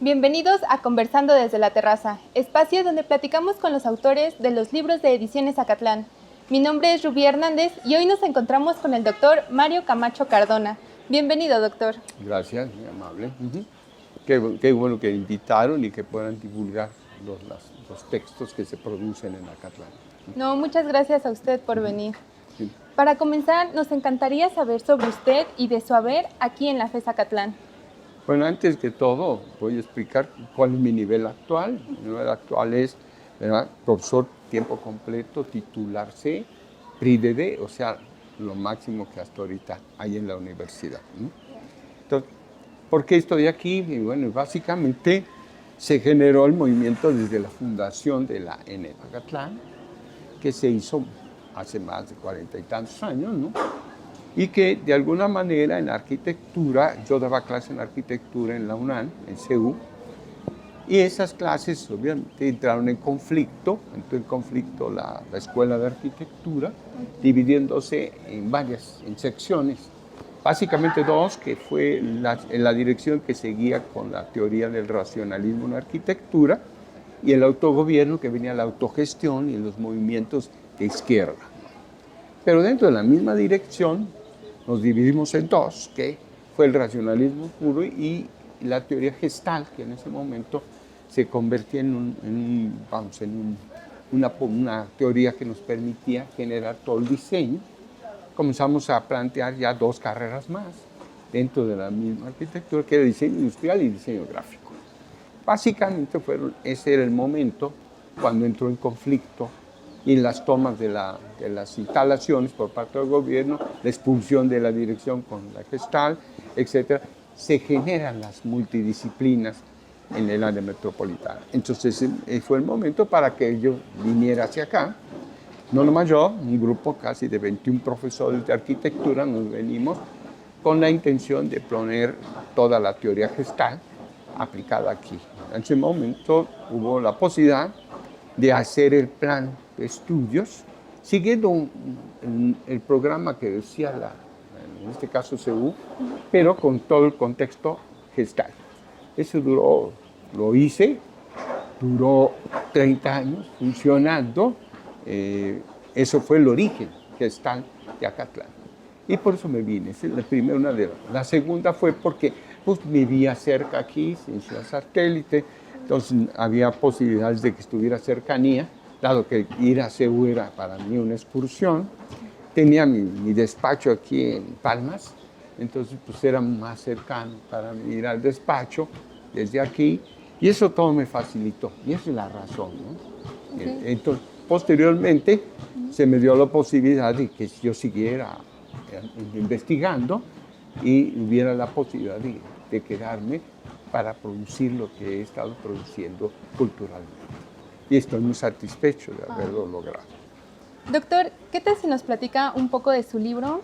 Bienvenidos a Conversando desde la Terraza, espacio donde platicamos con los autores de los libros de Ediciones Acatlán. Mi nombre es Rubí Hernández y hoy nos encontramos con el doctor Mario Camacho Cardona. Bienvenido, doctor. Gracias, muy amable. Qué bueno que invitaron y que puedan divulgar los textos que se producen en Acatlán. No, muchas gracias a usted por venir. Sí. Para comenzar, nos encantaría saber sobre usted y de su haber aquí en la FES Acatlán. Bueno, antes que todo, voy a explicar cuál es mi nivel actual. Mi nivel actual es, ¿verdad?, profesor tiempo completo, titular C, PRI-DD, o sea, lo máximo que hasta ahorita hay en la universidad, ¿no? Entonces, ¿por qué estoy aquí? Y bueno, básicamente se generó el movimiento desde la fundación de la ENEP Acatlán, que se hizo hace más de 40 y tantos años, ¿no? Y que de alguna manera en arquitectura, yo daba clases en arquitectura en la UNAM, en CEU, y esas clases obviamente entraron en conflicto, entró en conflicto la escuela de arquitectura, dividiéndose en secciones, básicamente dos, que fue la dirección que seguía con la teoría del racionalismo en arquitectura, y el autogobierno, que venía la autogestión y los movimientos de izquierda. Pero dentro de la misma dirección nos dividimos en dos, que fue el racionalismo puro y la teoría gestal, que en ese momento se convertía en una teoría que nos permitía generar todo el diseño. Comenzamos a plantear ya dos carreras más dentro de la misma arquitectura, que era diseño industrial y diseño gráfico. Básicamente ese era el momento cuando entró en conflicto y las tomas de las instalaciones por parte del gobierno, la expulsión de la dirección con la gestal, etc., se generan las multidisciplinas en el área metropolitana. Entonces fue el momento para que yo viniera hacia acá. No nomás yo, un grupo casi de 21 profesores de arquitectura nos venimos con la intención de poner toda la teoría gestal aplicada aquí. En ese momento hubo la posibilidad de hacer el plan de estudios, siguiendo el programa que decía en este caso CEU, pero con todo el contexto gestal. Eso lo hice, duró 30 años funcionando. Eso fue el origen gestal de Acatlán. Y por eso me vine. Esa es la primera, la segunda fue porque pues, vivía cerca aquí, sin ciudad satélite, entonces había posibilidades de que estuviera cercanía, dado que ir a CEU era para mí una excursión. Tenía mi despacho aquí en Palmas, entonces pues era más cercano para mí ir al despacho desde aquí, y eso todo me facilitó, y esa es la razón, ¿no? Okay. Entonces, posteriormente se me dio la posibilidad de que yo siguiera investigando y hubiera la posibilidad de quedarme para producir lo que he estado produciendo culturalmente. Y estoy muy satisfecho de haberlo logrado. Doctor, ¿qué tal si nos platica un poco de su libro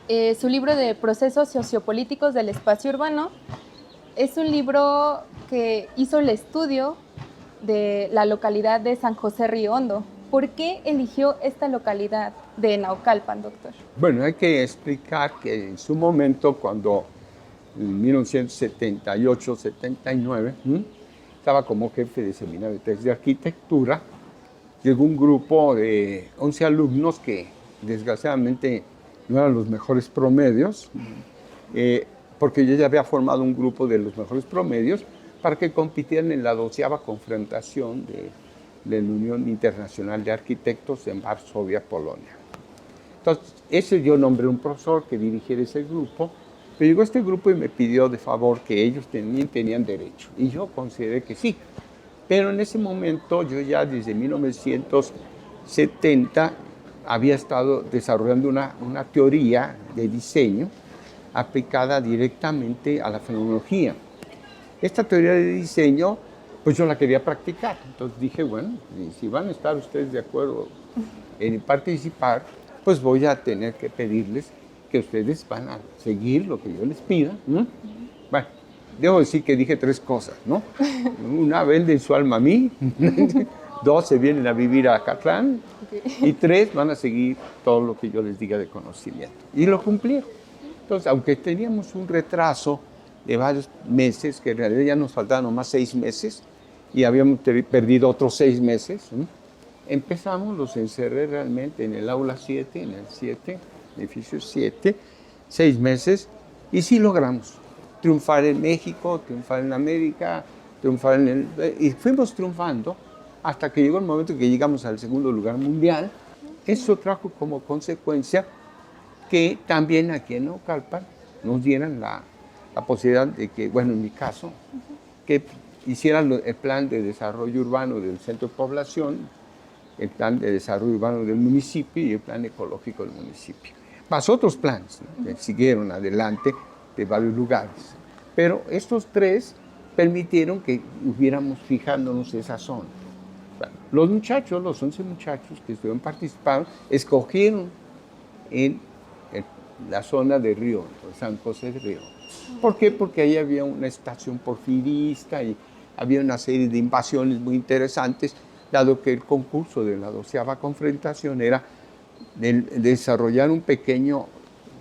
de Procesos Sociopolíticos del Espacio Urbano? Es un libro que hizo el estudio de la localidad de San José Río Hondo. ¿Por qué eligió esta localidad de Naucalpan, doctor? Bueno, hay que explicar que en su momento, cuando en 1978-79, estaba como jefe de seminario de tesis de arquitectura, llegó un grupo de 11 alumnos que desgraciadamente no eran los mejores promedios, porque yo ya había formado un grupo de los mejores promedios para que compitieran en la 12ª confrontación de la Unión Internacional de Arquitectos en Varsovia, Polonia. Entonces, yo nombré un profesor que dirigiera ese grupo, pero llegó este grupo y me pidió de favor que ellos tenían derecho, y yo consideré que sí. Pero en ese momento, yo ya desde 1970 había estado desarrollando una teoría de diseño aplicada directamente a la fenomenología. Esta teoría de diseño, pues yo la quería practicar. Entonces dije, bueno, si van a estar ustedes de acuerdo en participar, pues voy a tener que pedirles que ustedes van a seguir lo que yo les pida, ¿no? Bueno, debo decir que dije 3 cosas, ¿no? Una, venden su alma a mí. 2, se vienen a vivir a Acatlán. Okay. Y 3, van a seguir todo lo que yo les diga de conocimiento. Y lo cumplieron. Entonces, aunque teníamos un retraso de varios meses, que en realidad ya nos faltaban nomás 6 meses y habíamos perdido otros 6 meses, ¿no? Empezamos, los encerré realmente en el aula 7, en el 7, edificio 7, 6 meses, y sí logramos triunfar en México, triunfar en América, triunfar y fuimos triunfando hasta que llegó el momento que llegamos al segundo lugar mundial. Eso trajo como consecuencia que también aquí en Naucalpan nos dieran la posibilidad de que, bueno, en mi caso, que hicieran el plan de desarrollo urbano del centro de población, el plan de desarrollo urbano del municipio y el plan ecológico del municipio. Más otros planes, ¿no?, que siguieron adelante de varios lugares. Pero estos tres permitieron que hubiéramos fijándonos esa zona. Bueno, los muchachos, los 11 muchachos que estuvieron participando, escogieron en la zona de Río, San José de Río. ¿Por qué? Porque ahí había una estación porfirista y había una serie de invasiones muy interesantes, dado que el concurso de la 12ª confrontación era de desarrollar un pequeño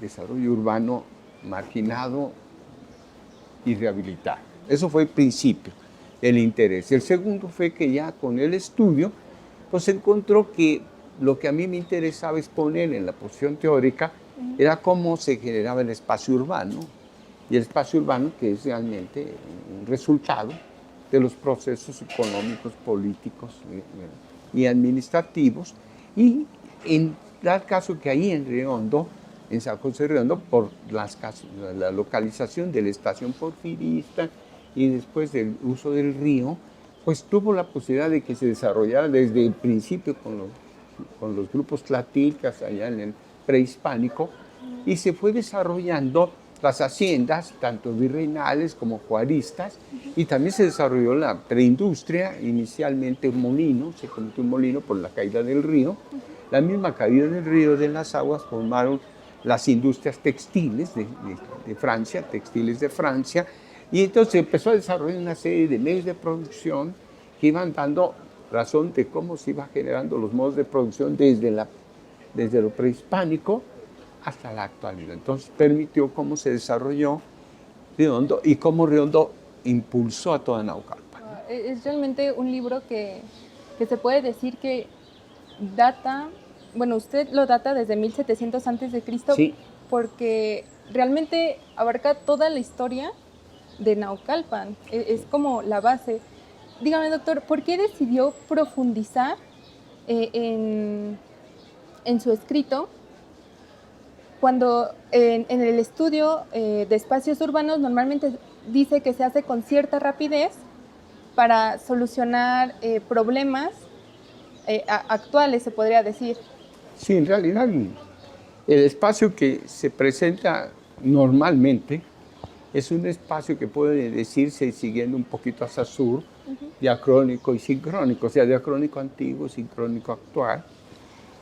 desarrollo urbano marginado y rehabilitar. Eso fue el principio del interés. El segundo fue que ya con el estudio, pues encontró que lo que a mí me interesaba exponer en la posición teórica era cómo se generaba el espacio urbano, y el espacio urbano que es realmente un resultado de los procesos económicos, políticos y administrativos, y en tal caso que ahí en Río Hondo, en San José de Río Hondo, por la localización de la estación porfirista y después del uso del río, pues tuvo la posibilidad de que se desarrollara desde el principio con los grupos tlatilcas allá en el prehispánico, y se fue desarrollando las haciendas, tanto virreinales como juaristas, y también se desarrolló la preindustria, inicialmente un molino, se convirtió en un molino por la caída del río. La misma caída del río de las aguas formaron las industrias textiles de Francia, textiles de Francia, y entonces empezó a desarrollar una serie de medios de producción que iban dando razón de cómo se iba generando los modos de producción desde lo prehispánico hasta la actualidad. Entonces permitió cómo se desarrolló Río Hondo y cómo Río Hondo impulsó a toda Naucalpan. Es realmente un libro que se puede decir que data, bueno, usted lo data desde 1700 a.C., sí, porque realmente abarca toda la historia de Naucalpan, es como la base. Dígame, doctor, ¿por qué decidió profundizar en su escrito cuando en el estudio de espacios urbanos normalmente dice que se hace con cierta rapidez para solucionar problemas actuales, se podría decir? Sí, en realidad el espacio que se presenta normalmente es un espacio que puede decirse, siguiendo un poquito hacia sur, diacrónico y sincrónico, o sea, diacrónico antiguo, sincrónico actual.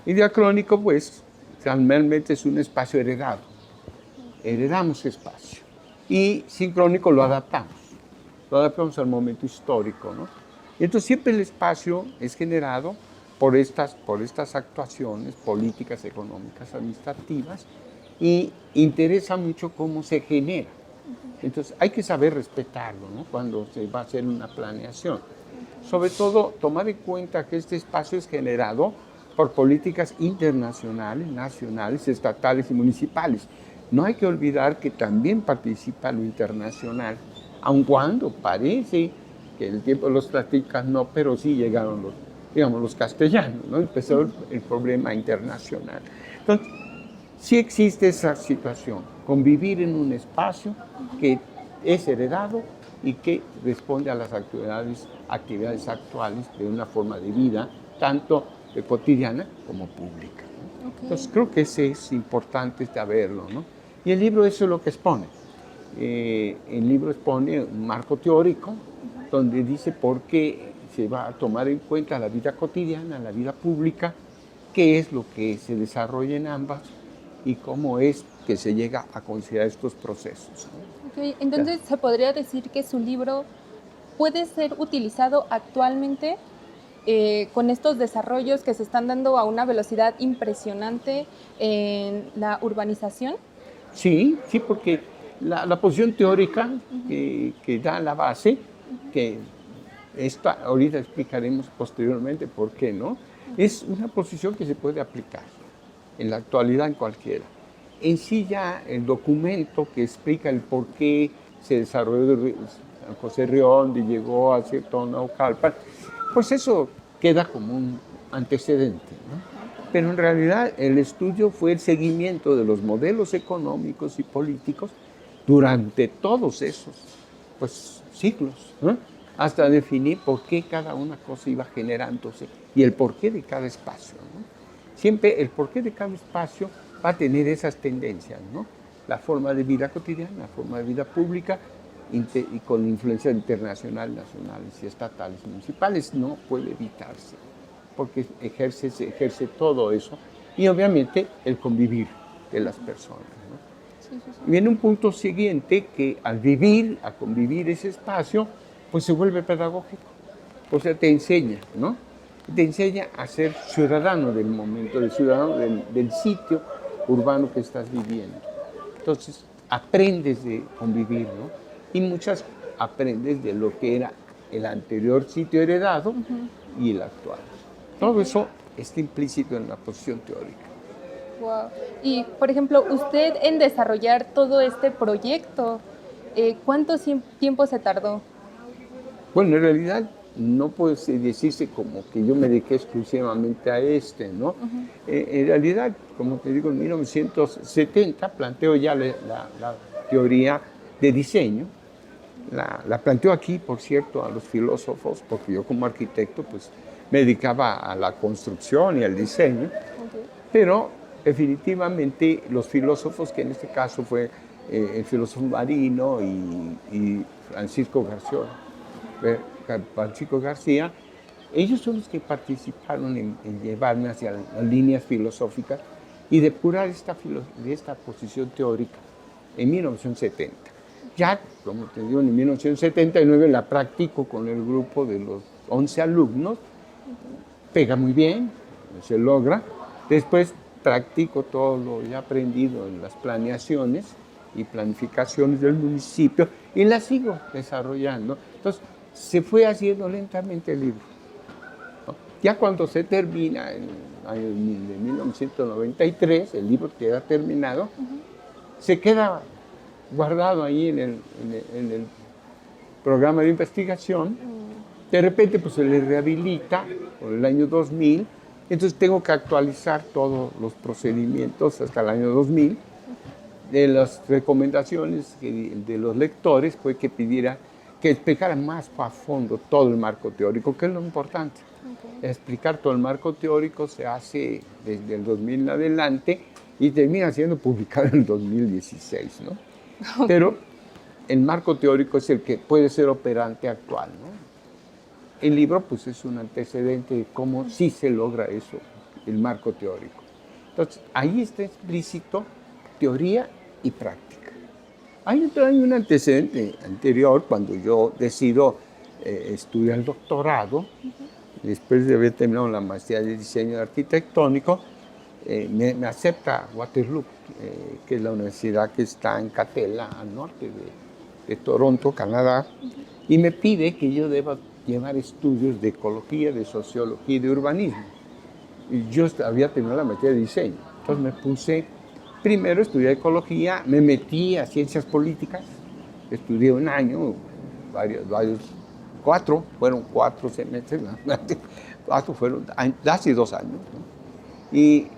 Y diacrónico, pues, realmente es un espacio heredado. Heredamos espacio. Y sincrónico lo adaptamos al momento histórico, ¿no? Y entonces siempre el espacio es generado por estas actuaciones políticas, económicas, administrativas, y interesa mucho cómo se genera. Entonces hay que saber respetarlo, ¿no?, cuando se va a hacer una planeación. Sobre todo, tomar en cuenta que este espacio es generado por políticas internacionales, nacionales, estatales y municipales. No hay que olvidar que también participa lo internacional, aun cuando parece que en el tiempo de los tlatilcas no, pero sí llegaron los castellanos, ¿no? Empezó el problema internacional. Entonces, sí existe esa situación, convivir en un espacio que es heredado y que responde a las actividades actuales de una forma de vida, tanto cotidiana como pública, ¿no? Okay. Entonces creo que ese es importante saberlo, ¿no? Y el libro eso es lo que expone. El libro expone un marco teórico donde dice por qué se va a tomar en cuenta la vida cotidiana, la vida pública, qué es lo que se desarrolla en ambas y cómo es que se llega a considerar estos procesos, ¿no? Okay. Entonces, ¿se podría decir que su libro puede ser utilizado actualmente con estos desarrollos que se están dando a una velocidad impresionante en la urbanización? Sí, sí, porque La posición teórica que da la base, que ahorita explicaremos posteriormente por qué, ¿no? Es una posición que se puede aplicar en la actualidad en cualquiera. En sí ya el documento que explica el por qué se desarrolló San José Riondo y llegó a cierto Naucalpan, pues eso queda como un antecedente, ¿no? Pero en realidad el estudio fue el seguimiento de los modelos económicos y políticos durante todos esos siglos, ¿no? Hasta definir por qué cada una cosa iba generándose y el porqué de cada espacio, ¿no? Siempre el porqué de cada espacio va a tener esas tendencias, ¿no? La forma de vida cotidiana, la forma de vida pública y con influencia internacional, nacionales y estatales y municipales, no puede evitarse, porque ejerce todo eso y obviamente el convivir de las personas, ¿no? Sí. Viene un punto siguiente que al convivir ese espacio, pues se vuelve pedagógico, o sea, te enseña, ¿no? Te enseña a ser ciudadano del momento, ciudadano del sitio urbano que estás viviendo. Entonces, aprendes de convivir, ¿no? Y muchas aprendes de lo que era el anterior sitio heredado y el actual. Todo eso está implícito en la posición teórica. Wow. Y, por ejemplo, usted en desarrollar todo este proyecto, ¿cuánto tiempo se tardó? Bueno, en realidad no puede decirse como que yo me dediqué exclusivamente a ¿no? En realidad, como te digo, en 1970 planteo ya la teoría de diseño. La planteo aquí, por cierto, a los filósofos, porque yo como arquitecto pues me dedicaba a la construcción y al diseño, pero definitivamente los filósofos, que en este caso fue el filósofo Marino y Francisco García, ellos son los que participaron en llevarme hacia las líneas filosóficas y depurar esta posición teórica en 1970. Ya, como te digo, en 1979 la practico con el grupo de los 11 alumnos, pega muy bien, se logra. Después practico todo lo ya aprendido en las planeaciones y planificaciones del municipio y la sigo desarrollando. Entonces, se fue haciendo lentamente el libro, ¿no? Ya cuando se termina, en el año de 1993, el libro queda terminado, se queda guardado ahí en el programa de investigación. De repente pues se le rehabilita por el año 2000, entonces tengo que actualizar todos los procedimientos hasta el año 2000. De las recomendaciones de los lectores fue que pidiera que explicara más a fondo todo el marco teórico, que es lo importante. Explicar todo el marco teórico se hace desde el 2000 en adelante y termina siendo publicado en el 2016, ¿no? Pero el marco teórico es el que puede ser operante actual, ¿no? El libro pues es un antecedente de cómo sí se logra eso, el marco teórico. Entonces, ahí está explícito teoría y práctica. Hay un antecedente anterior, cuando yo decido estudiar el doctorado, después de haber terminado la maestría de diseño arquitectónico, me acepta Waterloo, que es la universidad que está en Katela, al norte de Toronto, Canadá, y me pide que yo deba llevar estudios de ecología, de sociología y de urbanismo. Y yo había terminado la maestría de diseño, entonces me puse, primero estudié ecología, me metí a ciencias políticas, estudié un año, fueron 4 semestres, fueron casi 2 años, ¿no? Y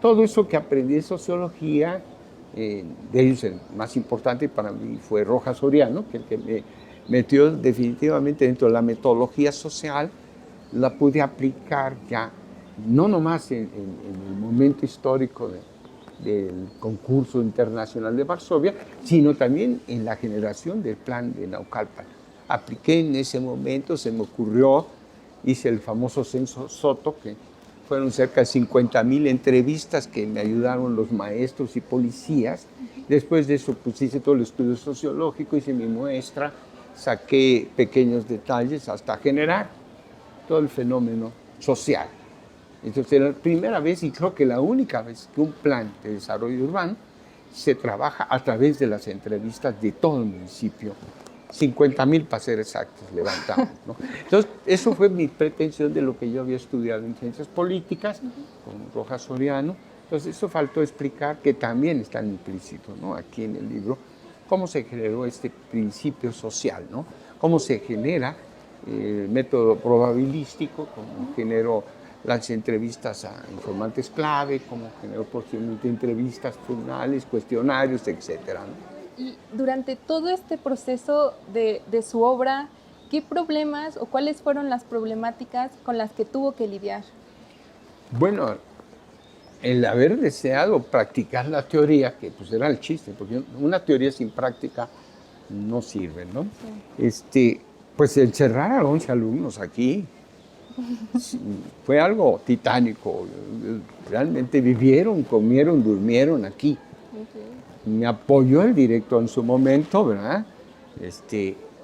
todo eso que aprendí de sociología, de ellos el más importante para mí fue Rojas Soriano, que el que me metió definitivamente dentro de la metodología social, la pude aplicar ya, no nomás en el momento histórico del concurso internacional de Varsovia, sino también en la generación del plan de Naucalpan. Apliqué en ese momento, se me ocurrió, hice el famoso censo Soto, que fueron cerca de 50,000 entrevistas que me ayudaron los maestros y policías. Después de eso pues hice todo el estudio sociológico, hice mi muestra, saqué pequeños detalles hasta generar todo el fenómeno social. Entonces era la primera vez y creo que la única vez que un plan de desarrollo urbano se trabaja a través de las entrevistas de todo el municipio. 50,000 para ser exactos levantamos, ¿no? Entonces, eso fue mi pretensión de lo que yo había estudiado en ciencias políticas con Rojas Soriano. Entonces, eso faltó explicar, que también está implícito, ¿no?, aquí en el libro, cómo se generó este principio social, ¿no? Cómo se genera el método probabilístico, cómo generó las entrevistas a informantes clave, cómo generó posteriormente entrevistas finales, cuestionarios, etcétera, ¿no? Y durante todo este proceso de su obra, ¿qué problemas o cuáles fueron las problemáticas con las que tuvo que lidiar? Bueno, el haber deseado practicar la teoría, que pues era el chiste, porque una teoría sin práctica no sirve, ¿no? Sí. Pues encerrar a 11 alumnos aquí fue algo titánico. Realmente vivieron, comieron, durmieron aquí. Okay. Me apoyó el director en su momento, ¿verdad?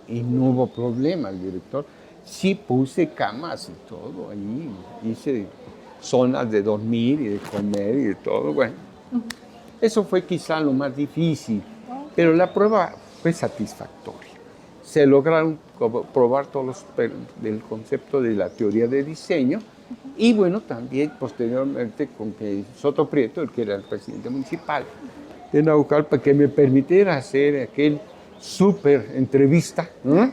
Y no hubo problema el director. Sí puse camas y todo ahí, hice zonas de dormir y de comer y de todo. Bueno, eso fue quizá lo más difícil, pero la prueba fue satisfactoria. Se lograron probar todos del concepto de la teoría de diseño y bueno, también posteriormente con que Soto Prieto, el que era el presidente municipal de Naucalpan, que me permitiera hacer aquel súper entrevista, ¿no?,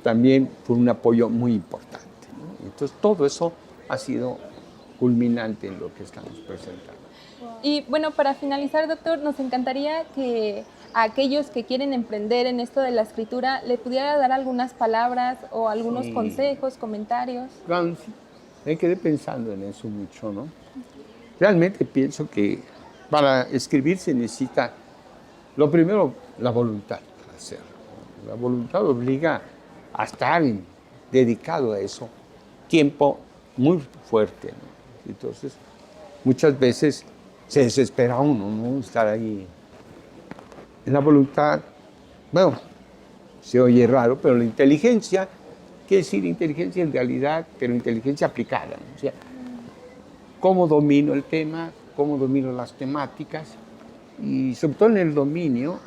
también fue un apoyo muy importante, ¿no? Entonces todo eso ha sido culminante en lo que estamos presentando. Y bueno, para finalizar, doctor, nos encantaría que a aquellos que quieren emprender en esto de la escritura le pudiera dar algunas palabras o algunos consejos, comentarios. Claro, sí. Me quedé pensando en eso mucho, ¿no? Realmente pienso que para escribir se necesita, lo primero, la voluntad para hacerlo. La voluntad obliga a estar dedicado a eso tiempo muy fuerte, ¿no? Entonces, muchas veces se desespera uno, ¿no?, estar ahí. La voluntad, bueno, se oye raro, pero la inteligencia, quiere decir inteligencia en realidad, pero inteligencia aplicada, ¿no? O sea, cómo domino el tema, cómo domino las temáticas y sobre todo en el dominio,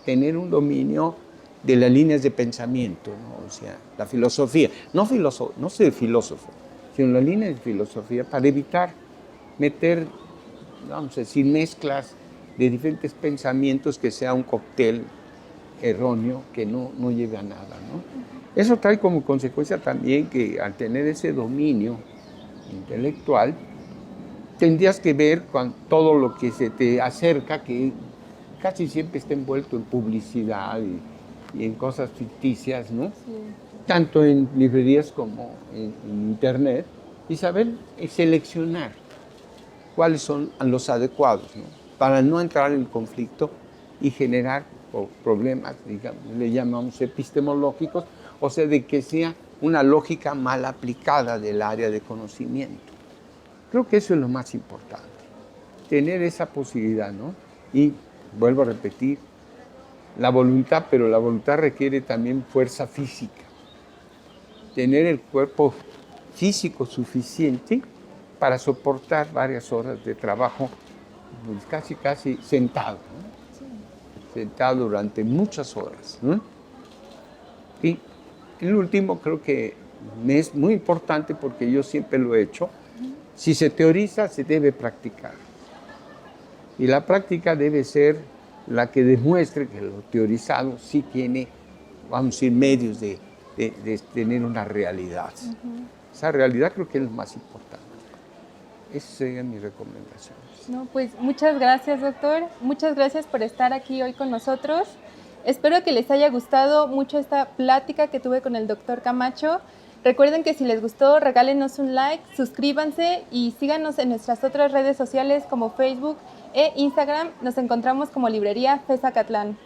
tener un dominio de las líneas de pensamiento, ¿no? O sea, la filosofía, no ser filósofo, sino la línea de filosofía para evitar meter, vamos a decir, mezclas de diferentes pensamientos que sea un cóctel erróneo que no lleve a nada, ¿no? Eso trae como consecuencia también que al tener ese dominio intelectual, tendrías que ver con todo lo que se te acerca, que casi siempre está envuelto en publicidad y en cosas ficticias, ¿no? Sí. Tanto en librerías como en internet, y saber seleccionar cuáles son los adecuados, ¿no?, para no entrar en conflicto y generar problemas, digamos, le llamamos epistemológicos, o sea, de que sea una lógica mal aplicada del área de conocimiento. Creo que eso es lo más importante, tener esa posibilidad, ¿no? Y vuelvo a repetir, la voluntad, pero la voluntad requiere también fuerza física, tener el cuerpo físico suficiente para soportar varias horas de trabajo, pues casi sentado, ¿no? Sí. Sentado durante muchas horas, ¿no? Y el último creo que es muy importante porque yo siempre lo he hecho. Si se teoriza, se debe practicar. Y la práctica debe ser la que demuestre que lo teorizado sí tiene, vamos a decir, medios de tener una realidad. Esa realidad creo que es lo más importante. Esa sería mi recomendación. No, pues muchas gracias, doctor. Muchas gracias por estar aquí hoy con nosotros. Espero que les haya gustado mucho esta plática que tuve con el doctor Camacho. Recuerden que si les gustó, regálenos un like, suscríbanse y síganos en nuestras otras redes sociales como Facebook e Instagram. Nos encontramos como Librería FES Acatlán.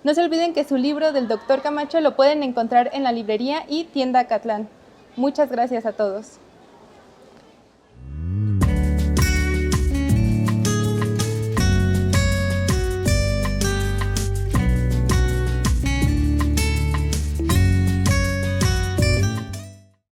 No se olviden que su libro del doctor Camacho lo pueden encontrar en la librería y tienda Acatlán. Muchas gracias a todos.